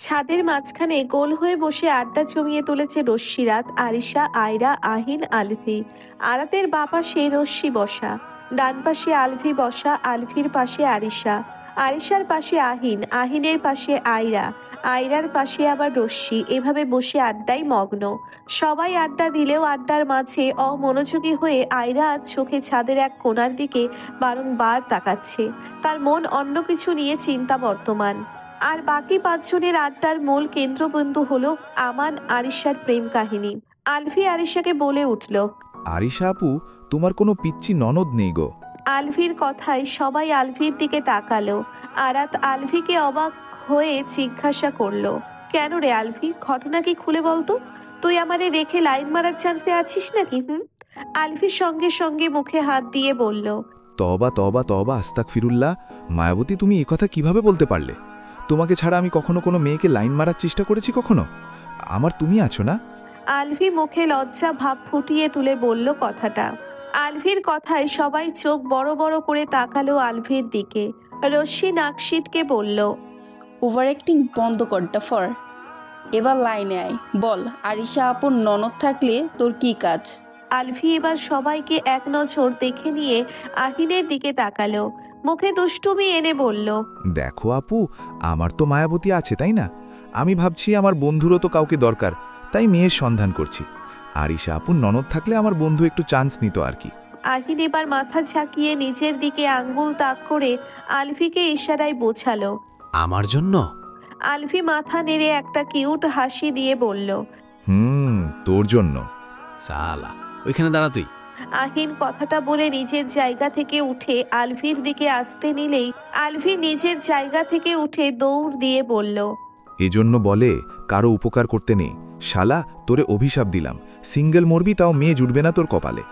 ছাদের মাঝখানে গোল হয়ে বসে আড্ডা জমিয়ে তুলেছে রশ্মিরাত, আরিশা, আয়রা, আহিন, আলভি। আরাতের বাঁ পাশে রশ্মি বসা, ডান পাশে আলভি বসা, আলভির পাশে আরিশা, আরিশার পাশে আহিন, আহিনের পাশে আয়রা, আয়রার পাশে আবার রশ্মি। এভাবে বসে আড্ডায় মগ্ন। সবাই আড্ডা দিলেও আড্ডার মাঝে অমনোযোগী হয়ে আয়রা আর চোখে ছাদের এক কোণার দিকে বারংবার তাকাচ্ছে। তার মন অন্য কিছু নিয়ে চিন্তা বর্তমান। আর বাকি পাঁচজনের আড্ডার মূল কেন্দ্রবিন্দু হলো আমান আরিশার প্রেম কাহিনী। আলভি আরিশাকে বলে উঠল, আরিশা আপু, তোমার কোনো পিচ্চি ননদ নেই গো। আলভির কথায় সবাই আলভির দিকে তাকালো। আরাত আলভিকে অবাক হয়ে জিজ্ঞাসা করলো, কেন রে আলভি, ঘটনা কি খুলে বলতো? তুই আমারে রেখে লাইন মারার চান্সে আছিস নাকি? আলভির সঙ্গে সঙ্গে মুখে হাত দিয়ে বলল, তবা তবা তবা আস্তাগফিরুল্লাহ। মায়াবতী, তুমি একথা কিভাবে বলতে পারলে? তোমাকে ছাড়া আমি কখনো কোনো মেয়েকে লাইন মারার চেষ্টা করেছি কখনো? আমার তুমি আছো না? আলভি মুখে লজ্জা ভাব ফুটিয়ে তুলে বলল কথাটা। আলভির কথায় সবাই চোখ বড় বড় করে তাকালো আলভির দিকে। রশ্মি নাকশিটকে বলল, ওভার অ্যাক্টিং বন্ধ কর ডাফর। এবার লাইনে আয়, বল আরিশা আপুর ননদ থাকলে তোর কি কাজ? আলভি এবার সবাইকে এক নজর দেখে নিয়ে আহিনের দিকে তাকালো। মুখে দুষ্টুমি এনে বলল, দেখো আপু, আমার তো মায়াবতী আছে, তাই না? আমি ভাবছি আমার বন্ধুরও তো কাউকে দরকার, তাই মেয়ের সন্ধান করছি। আরিশা আপুর ননদ থাকলে আমার বন্ধু একটু চান্স নিত আর কি। আহিন এবার মাথা ঝাঁকিয়ে নিচের দিকে আঙ্গুল তাক করে আলভিকে ইশারায় বোঝালো। আমার জন্য? আলভি মাথা নেড়ে একটা কিউট হাসি দিয়ে বলল, তোর জন্য। সালা, ওইখানে দাঁড়া তুই। আহিন কথাটা বলে নিজের জায়গা থেকে উঠে আলভির দিকে আসতে নিলেই আলভি নিজের জায়গা থেকে উঠে দৌড় দিয়ে বলল, এজন্য বলে কারো উপকার করতে নেই। শালা, তোরে অভিশাপ দিলাম, সিঙ্গেল মরবি, তাও মেয়ে জুটবে না তোর কপালে।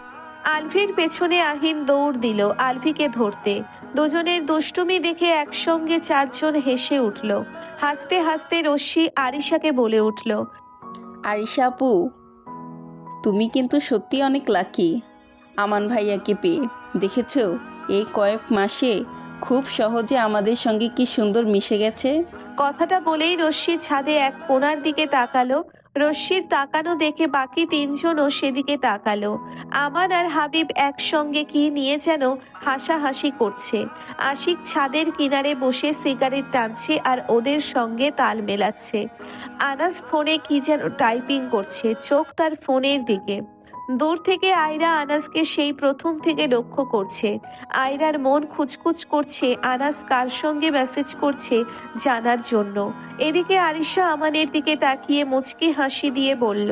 আলভির পেছনে আহিন দৌড় দিল আলভিকে ধরতে। দুজনের দুষ্টুমি দেখে একসঙ্গে চারজন হেসে উঠল। হাসতে হাসতে রশ্মি আরিশাকে বলে উঠল, আরিশা আপু, তুমি কিন্তু সত্যি অনেক লাকি আমান ভাইয়াকে পেয়ে। দেখেছো এই কয়েক মাসে খুব সহজে আমাদের সঙ্গে কি সুন্দর মিশে গেছে। কথাটা বলেই রশ্মি ছাদে এক কোণার দিকে তাকালো। রশ্মির তাকানো দেখে বাকি তিনজনও সেদিকে তাকালো। আমান আর হাবিব একসঙ্গে কি নিয়ে যেন হাসাহাসি করছে। আশিক ছাদের কিনারে বসে সিগারেট টানছে আর ওদের সঙ্গে তাল মেলাচ্ছে। আনাস ফোনে কি যেন টাইপিং করছে, চোখ তার ফোনের দিকে। দূর থেকে আয়রা আনাসকে সেই প্রথম থেকে লক্ষ্য করছে। আয়রার মন খুচখুচ করছে আনাস কার সঙ্গে মেসেজ করছে জানার জন্য। এদিকে আরিশা আমানের দিকে তাকিয়ে মুচকি হাসি দিয়ে বলল,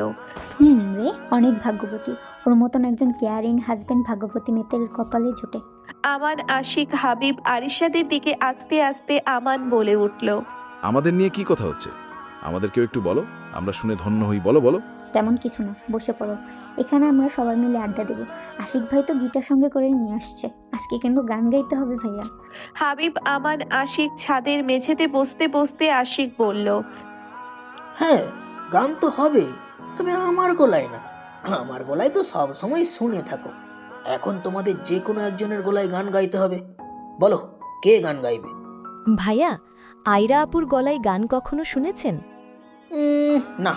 রে অনেক ভাগ্যবতী। ওর মতন একজন কেয়ারিং হাজবেন্ড ভাগ্যবতী মেয়েদের কপালে জোটে। আমান, আশিক, হাবিব আরিশাদের দিকে আস্তে আস্তে আমান বলে উঠল, আমাদের নিয়ে কি কথা হচ্ছে? আমাদেরকেও একটু বলো, আমরা শুনে ধন্য হই। বলো বলো। তেমন কিছু না, বসে পড়ো। এখানে আমরা সবাই মিলে আড্ডা দেবো। আশিক ভাই তো গিটার সঙ্গে করে নিয়ে আসছে। আজকে কিন্তু গান গাইতে হবে ভাইয়া। হাবিব, আমান, আশিক ছাদের মেঝেতে বসতে বসতে আশিক বলল, হ্যাঁ, গান তো হবে, তবে আমার গলায় না। আমার গলায় তো সব সময় শুনে থাকো। এখন তোমাদের যে কোনো একজনের গলায় গান গাইতে হবে। বলো, কে গান গাইবে? ভাইয়া, আয়রা আপুর গলায় গান কখনো শুনেছেন? না।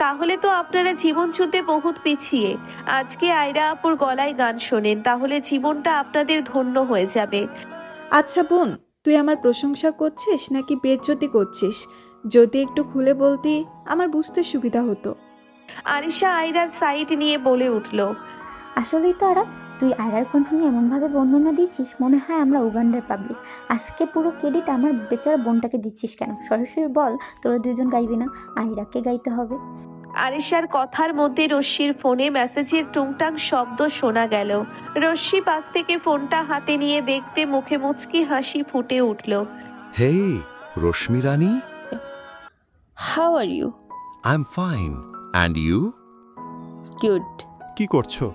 তাহলে তো আপনারা জীবন যুদ্ধে বহুত পিছিয়ে। আজকে আয়রা আপুর গলায় গান শোনেন, তাহলে জীবনটা আপনাদের ধন্য হয়ে যাবে। আচ্ছা বোন, তুই আমার প্রশংসা করছিস নাকি বেইজ্জতি করছিস? যদি একটু খুলে বলতি আমার বুঝতে সুবিধা হতো। আরিশা আয়রার সাইড নিয়ে বলে উঠল, আসলেই তো আরাত, তুই আয়রার কণ্ঠ নিয়ে এমনভাবে বর্ণনা দিচ্ছিস মনে হয় আমরা উগান্ডার পাবলিক। আজকে পুরো ক্রেডিট আমার বেচারা বোনটাকে দিচ্ছিস কেন? সরাসরি বল, তোরা দুজন গাইবি না, আয়রাকে গাইতে হবে। আরিশার কথার মধ্যে রশ্মির ফোনে মেসেজের টুংটাং শব্দ শোনা গেল। রশ্মি পাশ থেকে ফোনটা হাতে নিয়ে দেখতে মুখে মুচকি হাসি ফুটে উঠল। Hey Rashmi Rani, how are you? I am fine, and you? Cute. কি করছো?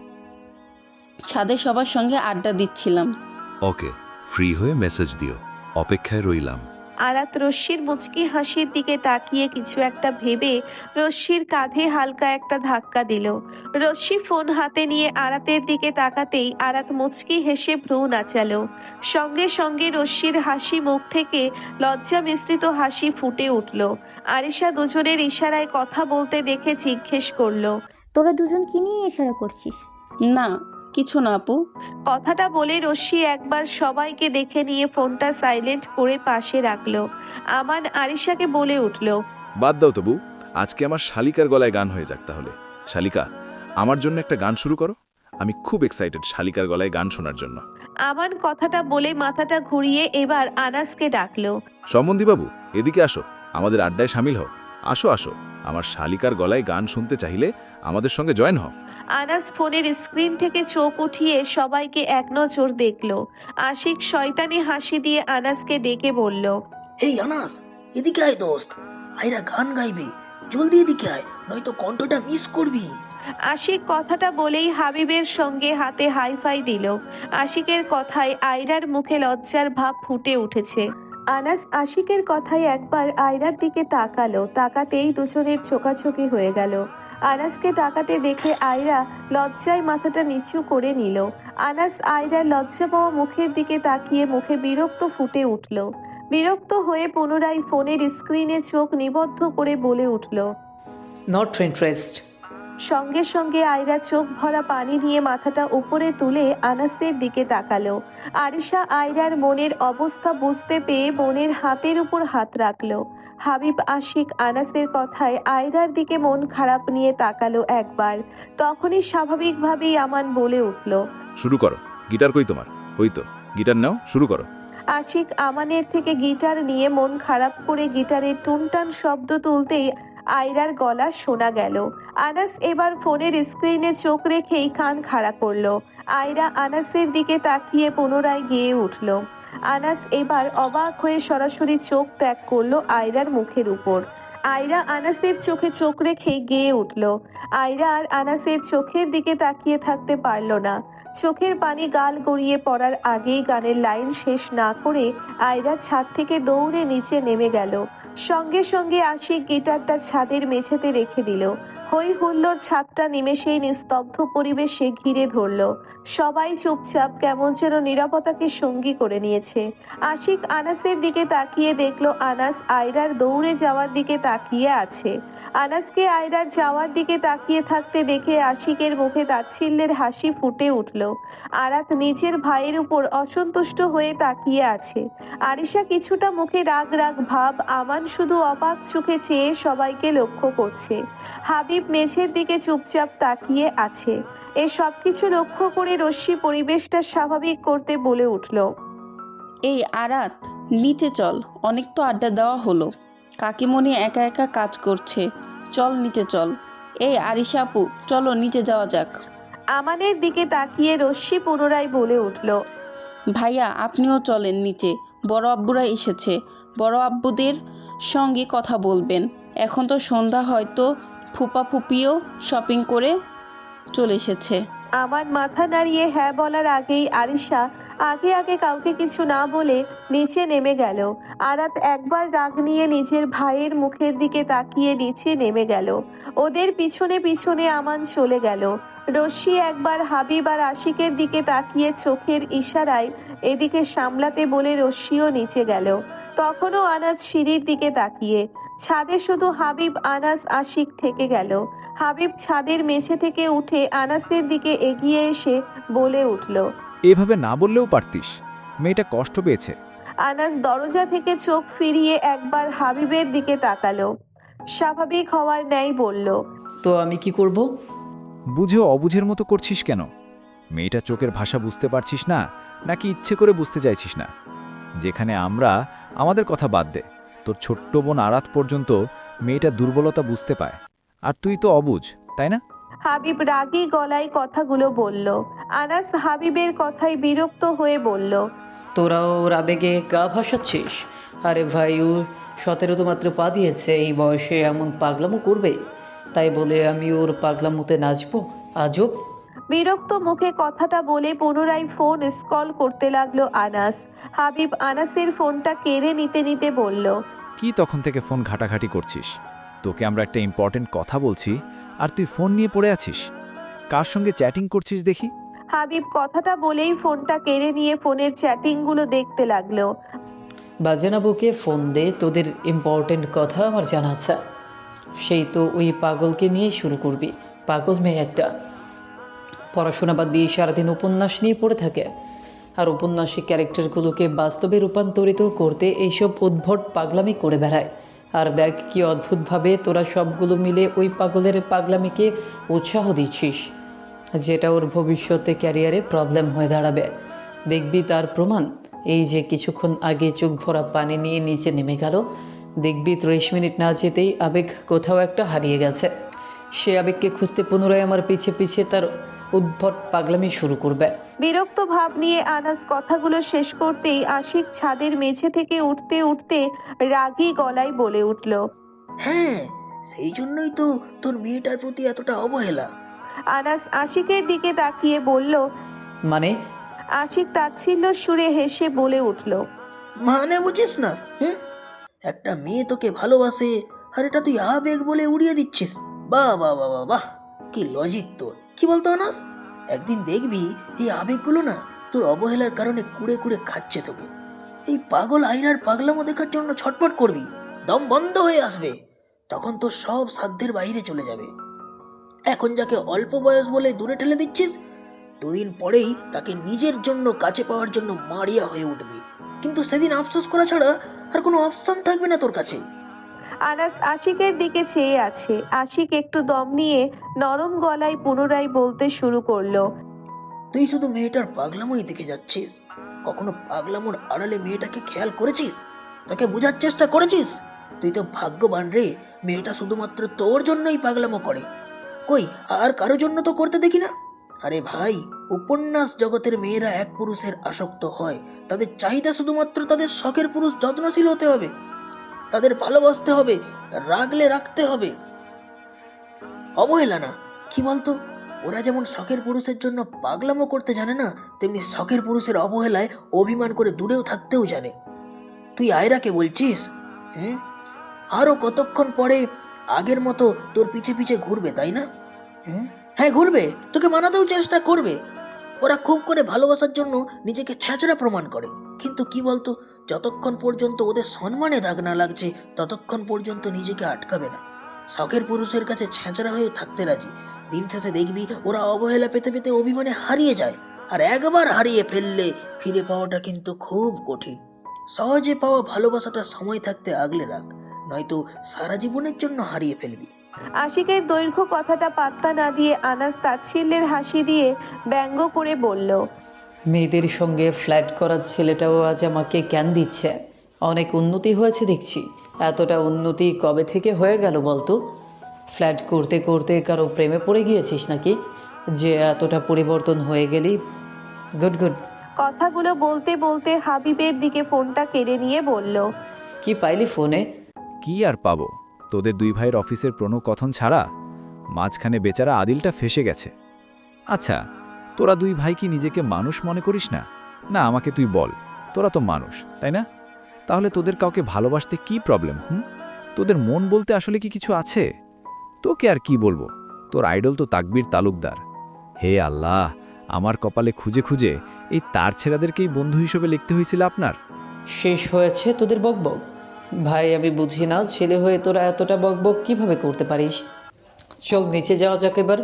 ছাদে সবার সঙ্গে আড্ডা দিচ্ছিলাম। ওকে, ফ্রি হয়ে মেসেজ দিও, অপেক্ষায় রইলাম। আরাত রশ্মির মুচকি হাসির দিকে তাকিয়ে কিছু একটা ভেবে রশ্মির কাঁধে হালকা একটা ধাক্কা দিল। রশ্মি ফোন হাতে নিয়ে আরাতের দিকে তাকাতেই আরাত মুচকি হেসে ভ্রু নাচালো। সঙ্গে সঙ্গে রশ্মির হাসি মুখ থেকে লজ্জা মিশ্রিত হাসি ফুটে উঠল। আরিশা দুজনের ইশারায় কথা বলতে দেখে জিজ্ঞেস করলো, তোরা দুজন কি নিয়ে ইশারা করছিস? না কিছু না আপু। কথাটা বলে রশ্মি একবার সবাইকে দেখে নিয়ে ফোনটা সাইলেন্ট করে পাশে রাখলো। আমান আরিশাকে বলে উঠল, বাদ দাও তবু, আজকে আমার শালিকার গলায় গান হয়ে যাক তাহলে। শালিকা, আমার জন্য একটা গান শুরু করো। আমি খুব এক্সাইটেড শালিকার গলায় গান শোনার জন্য। আমান কথাটা বলে মাথাটা ঘুরিয়ে এবার আনাসকে ডাকলো। সম্বন্ধীবাবু, এদিকে আসো, আমাদের আড্ডায় সামিল হও। আসো আসো, আমার শালিকার গলায় গান শুনতে চাইলে আমাদের সঙ্গে জয়েন হও। আনাস ফোনের স্ক্রিন থেকে চোখ উঠিয়ে সবাইকে এক নজর দেখলো। আশিক শয়তানি হাসি দিয়ে আনাসকে ডেকে বলল, হেই আনাস, এদিকে আয় দোস্ত, আয়রা গান গাইবে, জলদি এদিকে আয়, নয়তো কণ্ঠটা মিস করবি। আশিক কথাটা বলেই হাবিবের সঙ্গে হাতে হাইফাই দিল। আশিকের কথায় আয়রার মুখে লজ্জার ভাব ফুটে উঠেছে। আনাস আশিকের কথায় একবার আয়রার দিকে তাকালো, তাকাতেই দুজনের চোখাচোখি হয়ে গেল। আনাসকে তাকাতে দেখে আয়রা লজ্জায় মাথাটা নিচু করে নিল। আনাস আয়রার লজ্জা পাওয়া মুখের দিকে তাকিয়ে মুখে বিরক্ত ফুটে উঠল। বিরক্ত হয়ে পুনরায় ফোনের স্ক্রিনে চোখ নিবদ্ধ করে বলে উঠল, নট ইন্টারেস্ট। সঙ্গে সঙ্গে আয়রা চোখ ভরা পানি নিয়ে মাথাটা উপরে তুলে আনাসের দিকে তাকালো। আরিশা আয়রার মনের অবস্থা বুঝতে পেয়ে বোনের হাতের উপর হাত রাখলো। হাবিব আশিক আনাসের কথায় আয়রার দিকে মন খারাপ নিয়ে তাকালো একবার। তখনই স্বাভাবিকভাবেই আমান বলে উঠল, শুরু করো। গিটার কই তোমার? ওই তো, গিটার নাও, শুরু করো। আশিক আমানের থেকে গিটার নিয়ে মন খারাপ করে গিটারের টুনটান শব্দ তুলতেই আয়রার গলা শোনা গেল। আনাস এবার ফোনের স্ক্রিনে চোখ রেখেই কান খাড়া করলো। আয়রা আনাসের দিকে তাকিয়ে পুনরায় গেয়ে উঠল। আনাস এবার অবাক হয়ে সরাসরি চোখ ত্যাগ করলো আয়রার মুখের উপর। আয়রা আনাসের চোখে চোখ রেখেই গেয়ে উঠল। আয়রা আর আনাসের চোখের দিকে তাকিয়ে থাকতে পারল না। চোখের পানি গাল গড়িয়ে পড়ার আগেই গানের লাইন শেষ না করে আয়রা ছাদ থেকে দৌড়ে নিচে নেমে গেল। সঙ্গে সঙ্গে আশিক গিটারটা ছাদের মেঝেতে রেখে দিল। হই হুল্লোড় ছাদটা নিমেষেই নিস্তব্ধ পরিবেশে ঘিরে ধরল। সবাই চুপচাপ কেমন যেন নীরবতাকে সঙ্গী করে নিয়েছে। আশিক আনাসের দিকে তাকিয়ে দেখলো আনাস আয়রার দৌড়ে যাওয়ার দিকে তাকিয়ে আছে। আনাসকে আয়রার যাওয়ার দিকে তাকিয়ে থাকতে দেখে আশিকের মুখে তাচ্ছিল্যের হাসি ফুটে উঠল। আরাত নিজের ভাইয়ের উপর অসন্তুষ্ট হয়ে তাকিয়ে আছে। আরিশা কিছুটা মুখে রাগ রাগ ভাব, আমান শুধু অবাক চোখে চেয়ে সবাইকে লক্ষ্য করছে। হাবিব মেঝের দিকে চুপচাপ তাকিয়ে আছে। এই সব কিছু লক্ষ্য করে রশ্মি পরিবেশটা স্বাভাবিক করতে বলে উঠল, এই আরাত, নিচে চল, অনেক তো আড্ডা দেওয়া হলো। কাকিমণি একা একা কাজ করছে, চল নিচে চল। এই আরিশা আপু, চলো নিচে যাওয়া যাক। আমানের দিকে তাকিয়ে রশ্মি পুনরায় বলে উঠল, ভাইয়া আপনিও চলেন নিচে, বড় আব্বুরা এসেছে, বড় আব্বুদের সঙ্গে কথা বলবেন। এখন তো সন্ধ্যা, হয়তো ফুপা ফুপিও শপিং করে চলে এসেছে। আমার মাথা নাড়িয়ে হ্যাঁ বলার আগেই আরিশা আগে আগে কাউকে কিছু না বলে নিচে নেমে গেল। আরাত একবার রাগ নিয়ে নিজের ভাইয়ের মুখের দিকে তাকিয়ে নিচে নেমে গেল। ওদের পিছনে পিছনে আমান চলে গেল। রশ্মি একবার হাবিব আর আশিকের দিকে তাকিয়ে চোখের ইশারায় এদিকে সামলাতে বলে রশ্মিও নিচে গেল। তখনও আনাস সিঁড়ির দিকে তাকিয়ে। ছাদে শুধু হাবিব, আনাস, আশিক থেকে গেল। হাবিব ছাদের মেঝে থেকে উঠে আনাসের দিকে এগিয়ে এসে বলে উঠল, এভাবে না বললেও পারতিস, মেয়েটা কষ্ট পেয়েছে। আনাস দরজা থেকে চোখ ফিরিয়ে একবার হাবিবের দিকে তাকালো। স্বাভাবিক হওয়ার ন্যায় বলল, তো আমি কি করব? বুঝেও অবুঝের মতো করছিস কেন? মেয়েটা চোখের ভাষা বুঝতে পারছিস না, নাকি ইচ্ছে করে বুঝতে চাইছিস না? যেখানে আমরা, আমাদের কথা বাদ দে, তোর ছোট্ট বোন আরাত পর্যন্ত মেয়েটা দুর্বলতা বুঝতে পায়, আর তুই তো অবুঝ, তাই না? হাবিব রাগী গলায় কথাগুলো বলল। আনাস হাবিবের কথায় বিরক্ত হয়ে বলল, তোরাও ওর আবেগে গা ভাসাচ্ছিস? আরে ভাই, ও 17 তো মাত্র পা দিয়েছে, এই বয়সে এমন পাগলামো করবে? তাই বলে আমি ওর পাগলামোতে নাচবো? আজব। বিরক্ত মুখে কথাটা বলে পুনরায় ফোন স্ক্রল করতে লাগলো আনাস। হাবিব আনাসের ফোনটা কেড়ে নিতে নিতে বলল, কি তখন থেকে ফোন ঘাটাঘাটি করছিস? তোকে আমরা একটা ইম্পর্টেন্ট কথা বলছি আর তুই ফোন নিয়ে পড়ে আছিস। কার সঙ্গে চ্যাটিং করছিস দেখি? হাবিব কথাটা বলেই ফোনটা কেড়ে নিয়ে ফোনের চ্যাটিংগুলো দেখতে লাগলো। বাজেনাবুকে ফোন দে, তোদের ইম্পর্টেন্ট কথা আমার জানা আছে। সেই তো ওই পাগলকে নিয়ে শুরু করবি। পাগল মেয়ে একটা, পড়াশোনা বাদ দিয়ে সারাদিন উপন্যাস নিয়ে পড়ে থাকে। আর উপন্যাসিক ক্যারেক্টারগুলোকে বাস্তবে রূপান্তরিত করতে এইসব উদ্ভট পাগলামি করে বেড়ায়। আর দেখ কি অদ্ভুতভাবে তোরা সবগুলো মিলে ওই পাগলের পাগলামিকে উৎসাহ দিচ্ছিস, যেটা ওর ভবিষ্যতে ক্যারিয়ারে প্রবলেম হয়ে দাঁড়াবে। দেখবি তার প্রমাণ। এই যে কিছুক্ষণ আগে চোখ ভরা পানি নিয়ে নিচে নেমে গেল, দেখবি 30 মিনিট না যেতেই আবেগ কোথাও একটা হারিয়ে গেছে। সে আবেগকে খুঁজতে পুনরায় আমার পিছে পিছে তার উদ্ভট পাগলামি শুরু করবে। বিরক্ত ভাব নিয়ে আনাস কথাগুলো শেষ করতেই আশিক ছাদের মেঝে থেকে উঠতে উঠতে রাগী গলায় বলে উঠল, হ্যাঁ, সেই জন্যই তো তোর মেয়েটার প্রতি এতটা অবহেলা। আনাস আশিকের দিকে তাকিয়ে বলল। মানে? আশিক তাচ্ছিল্য সুরে হেসে বলে উঠল, মানে বুঝিস না? একটা মেয়ে তোকে ভালোবাসে আর এটা তুই আবেগ বলে উড়িয়ে দিচ্ছিস। বাহ বাহ বাহ বাহ বাহ, কি লজিক তোর! কি বলতো আনাস, একদিন দেখবি এই আবেগগুলো না তোর অবহেলার কারণে কুড়ে কুড়ে খাচ্ছে তোকে। এই পাগল আয়রার পাগলামো দেখার জন্য ছটফট করবি, দম বন্ধ হয়ে আসবে। তখন তো সব সাধ্যের বাইরে চলে যাবে। এখন যাকে অল্প বয়স বলে দূরে ঠেলে দিচ্ছিস, দুদিন পরেই তাকে নিজের জন্য কাছে পাওয়ার জন্য মারিয়া হয়ে উঠবি। কিন্তু সেদিন আফসোস করা ছাড়া আর কোনো অপশন থাকবে না তোর কাছে। আনাস আশিকের দিকে চেয়ে আছে। আশিক একটু দম নিয়ে নরম গলায় পুনরায় বলতে শুরু করলো, তুই শুধু মেয়েটার পাগলামোই দেখে যাচ্ছিস। কখনো পাগলামোর আড়ালে মেয়েটাকে খেয়াল করেছিস? তাকে বোঝার চেষ্টা করেছিস? তুই তো ভাগ্যবান রে, মেয়েটা শুধুমাত্র তোর জন্যই পাগলামো করে। কই আর কারোর জন্য তো করতে দেখি না। আরে ভাই, উপন্যাস জগতের মেয়েরা এক পুরুষের আসক্ত হয়। তাদের চাহিদা শুধুমাত্র তাদের শখের পুরুষ যত্নশীল হতে হবে, তাদের ভালোবাসতে হবে, রাগলে রাখতে হবে, অবহেলা না। কি বলতো, ওরা যেমন শখের পুরুষের জন্য পাগলামো করতে জানে না, তেমনি শখের পুরুষের অবহেলায় অভিমান করে দূরেও থাকতেও জানে। তুই আয়রাকে বলছিস আরও কতক্ষণ পরে আগের মতো তোর পিছে পিছে ঘুরবে, তাই না? হ্যাঁ ঘুরবে, তোকে মানাতেও চেষ্টা করবে। ওরা খুব করে ভালোবাসার জন্য নিজেকে ছ্যাঁচড়া প্রমাণ করে। কিন্তু কি বলতো, যতক্ষণ পর্যন্ত ওদের সম্মানে দাগ না লাগছে ততক্ষণ পর্যন্ত নিজেকে আটকাবে না। শখের পুরুষের কাছে ছ্যাঁচড়া হয়েও থাকতে রাজি। দিন শেষে দেখবি ওরা অবহেলা পেতে পেতে অভিমানে হারিয়ে যায়। আর একবার হারিয়ে ফেললে ফিরে পাওয়াটা কিন্তু খুব কঠিন। সহজে পাওয়া ভালোবাসাটা সময় থাকতে আগলে রাখ, নয়তো সারা জীবনের জন্য হারিয়ে ফেলবি। আশিকের দৈর্ঘ্য কথাটা পাত্তা না দিয়ে আনাস তাচ্ছিল্যের হাসি দিয়ে ব্যঙ্গ করে বলল, মেয়েদের সঙ্গে ফ্ল্যাট করার ছেলেটাও আজ আমাকে জ্ঞান দিচ্ছে। অনেক উন্নতি হয়েছে দেখছি। এতটা উন্নতি কবে থেকে হয়ে গেল বলতো? ফ্ল্যাট করতে করতে কারো প্রেমে পড়ে গিয়েছিস নাকি যে এতটা পরিবর্তন হয়ে গেলি? Good good. কথাগুলো বলতে বলতে হাবিবের দিকে ফোনটা কেড়ে নিয়ে বলল, কি পাইলি ফোনে? কি আর পাবো, তোদের দুই ভাইয়ের অফিসের প্রণকথন ছাড়া। মাঝখানে বেচারা আদিলটা ফেসে গেছে। আচ্ছা, তোরা দুই ভাই কি নিজেকে মানুষ মনে করিস না? না আমাকে তুই বল, তোরা তো মানুষ তাই না? তাহলে তোদের কাউকে ভালোবাসতে কি প্রবলেম? তোদের মন বলতে আসলে কি কিছু আছে? তোকে আর কি বলবো, তোর আইডল তো তাকবীর তালুকদার। হে আল্লাহ, আমার কপালে খুঁজে খুঁজে এই তার ছেলেদেরকেই বন্ধু হিসেবে লিখতে হয়েছিল আপনার। শেষ হয়েছে তোদের বকবক। ভাই আমি বুঝি না, ছেলে হয়ে তোরা এতটা বকবক কিভাবে করতে পারিস? চল নিচে যাওয়া যাক এবার।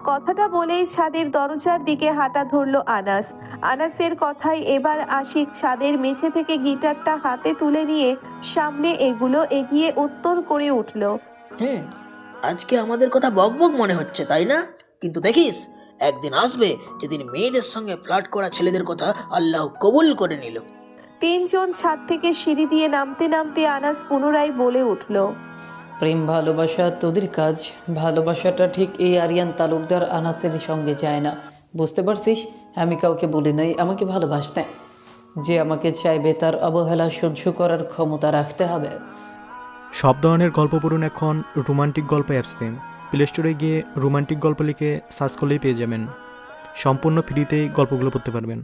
কথাটা বলেই ছাদের দরজার দিকে হাঁটা ধরলো আনাস। আনাসের কথায় এবার আশিক ছাদের মেঝে থেকে গিটারটা হাতে তুলে নিয়ে সামনে এগিয়ে উত্তর করে উঠল, আজকে আমাদের কথা বকবক মনে হচ্ছে তাই না? কিন্তু দেখিস, একদিন আসবে যেদিন মেয়েদের সঙ্গে ফ্লার্ট করা ছেলেদের কথা আল্লাহ কবুল করে নিল। তিনজন ছাদ থেকে সিঁড়ি দিয়ে নামতে নামতে আনাস পুনরায় বলে উঠল, প্রেম ভালোবাসা তোদের কাজ। ভালোবাসাটা ঠিক এই আরিয়ান তালুকদার আনাসের সঙ্গে যায় না, বুঝতে পারছিস? আমি কাউকে বলি নাই আমাকে ভালোবাসতে। যে আমাকে চাইবে তার অবহেলা সহ্য করার ক্ষমতা রাখতে হবে। সব ধরনের গল্প পড়ুন এখন রোমান্টিক গল্প অ্যাপসে। প্লে স্টোরে গিয়ে রোমান্টিক গল্প লিখে সার্চ করলেই পেয়ে যাবেন। সম্পূর্ণ ফ্রিতেই গল্পগুলো পড়তে পারবেন।